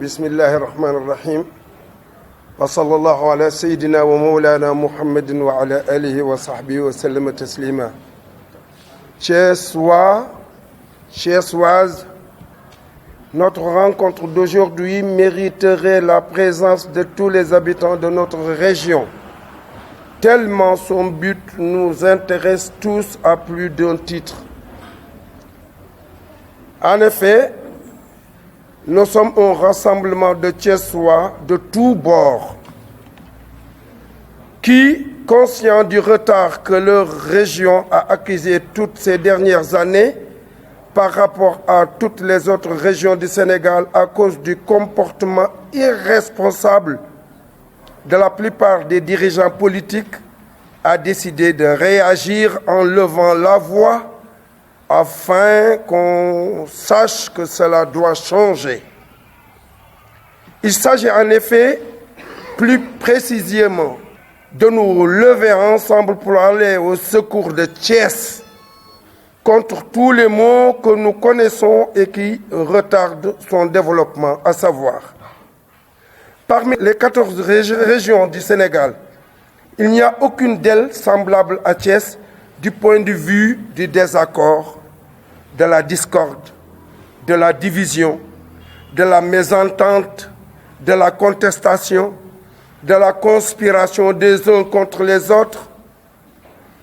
بسم الله الرحمن الرحيم وصلى الله على سيدنا ومولانا محمد وعلى آله وصحبه وسلم تسليما. Thiessois, Thiessoises, notre rencontre d'aujourd'hui mériterait la présence de tous les habitants de notre région, tellement son but nous intéresse tous à plus d'un titre. En effet, nous sommes un rassemblement de Thiessois de tous bords qui, conscients du retard que leur région a accusé toutes ces dernières années par rapport à toutes les autres régions du Sénégal à cause du comportement irresponsable de la plupart des dirigeants politiques, a décidé de réagir en levant la voix afin qu'on sache que cela doit changer. Il s'agit en effet, plus précisément, de nous lever ensemble pour aller au secours de Thiès contre tous les maux que nous connaissons et qui retardent son développement, à savoir, parmi les 14 régions du Sénégal, il n'y a aucune d'elles semblable à Thiès du point de vue du désaccord, de la discorde, de la division, de la mésentente, de la contestation, de la conspiration des uns contre les autres,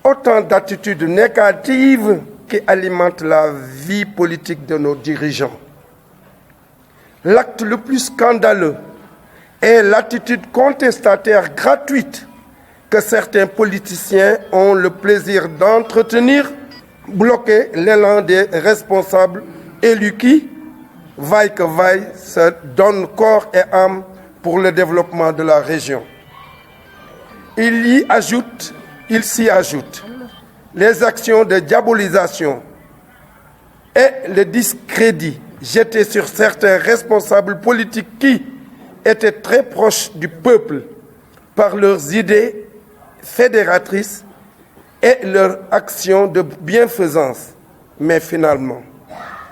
autant d'attitudes négatives qui alimentent la vie politique de nos dirigeants. L'acte le plus scandaleux est l'attitude contestataire gratuite que certains politiciens ont le plaisir d'entretenir, bloquer l'élan des responsables élus qui, vaille que vaille, se donnent corps et âme pour le développement de la région. Il s'y ajoute les actions de diabolisation et le discrédit jeté sur certains responsables politiques qui étaient très proches du peuple par leurs idées fédératrices et leurs actions de bienfaisance, mais finalement,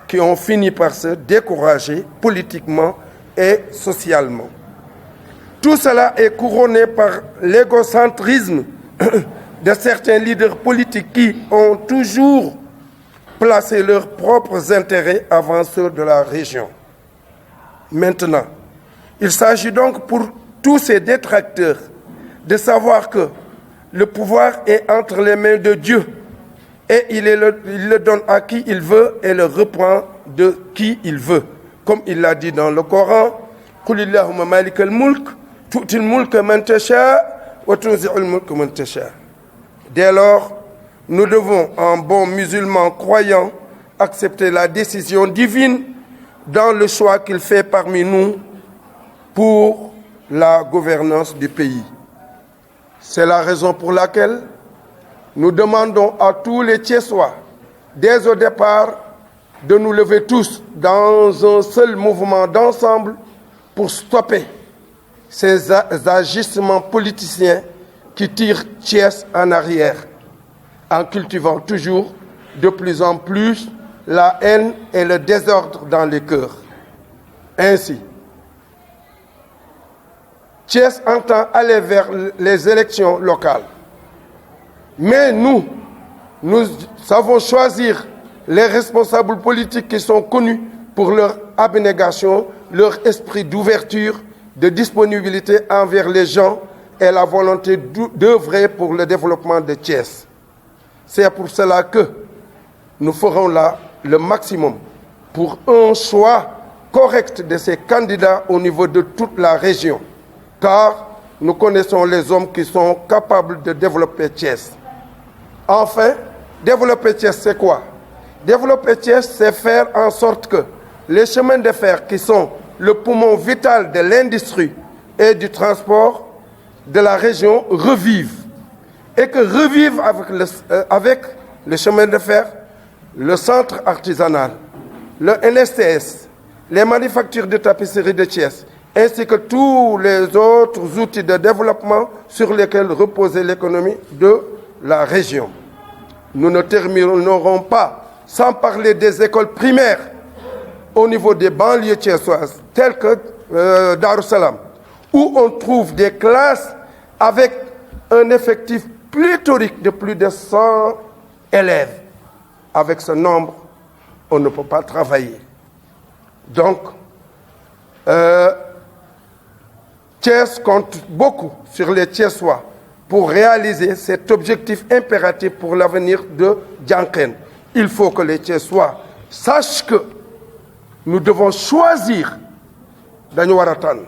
qui ont fini par se décourager politiquement et socialement. Tout cela est couronné par l'égocentrisme de certains leaders politiques qui ont toujours placé leurs propres intérêts avant ceux de la région. Maintenant, il s'agit donc pour tous ces détracteurs de savoir que le pouvoir est entre les mains de Dieu et il le donne à qui il veut et le reprend de qui il veut. Comme il l'a dit dans le Coran, « Qul Allahumma malik al-mulk, tu'til mulka man tasha, wa tunzi'ul mulka man tasha » Dès lors, nous devons, en bons musulmans croyants, accepter la décision divine dans le choix qu'il fait parmi nous pour la gouvernance du pays. C'est la raison pour laquelle nous demandons à tous les Thiessois, dès au départ, de nous lever tous dans un seul mouvement d'ensemble pour stopper ces agissements politiciens qui tirent Thiès en arrière, en cultivant toujours de plus en plus la haine et le désordre dans les cœurs. Ainsi, Thiès entend aller vers les élections locales. Mais nous savons choisir les responsables politiques qui sont connus pour leur abnégation, leur esprit d'ouverture, de disponibilité envers les gens et la volonté d'œuvrer pour le développement de Thiès. C'est pour cela que nous ferons là le maximum pour un choix correct de ces candidats au niveau de toute la région, car nous connaissons les hommes qui sont capables de développer Thiès. Enfin, développer Thiès, c'est quoi? Développer Thiès, c'est faire en sorte que les chemins de fer qui sont le poumon vital de l'industrie et du transport de la région revivent. Et que revivent avec le chemin de fer, le centre artisanal, le LSTS, les manufactures de tapisserie de Thiès, ainsi que tous les autres outils de développement sur lesquels reposait l'économie de la région. Nous ne terminerons pas sans parler des écoles primaires au niveau des banlieues thiessoises, telles que Darou Salam, où on trouve des classes avec un effectif pléthorique de plus de 100 élèves. Avec ce nombre, on ne peut pas travailler. Donc, Thiès compte beaucoup sur les Thiessois pour réaliser cet objectif impératif pour l'avenir de Diankhène. Il faut que les Thiessois sachent que nous devons choisir dañu war a tànn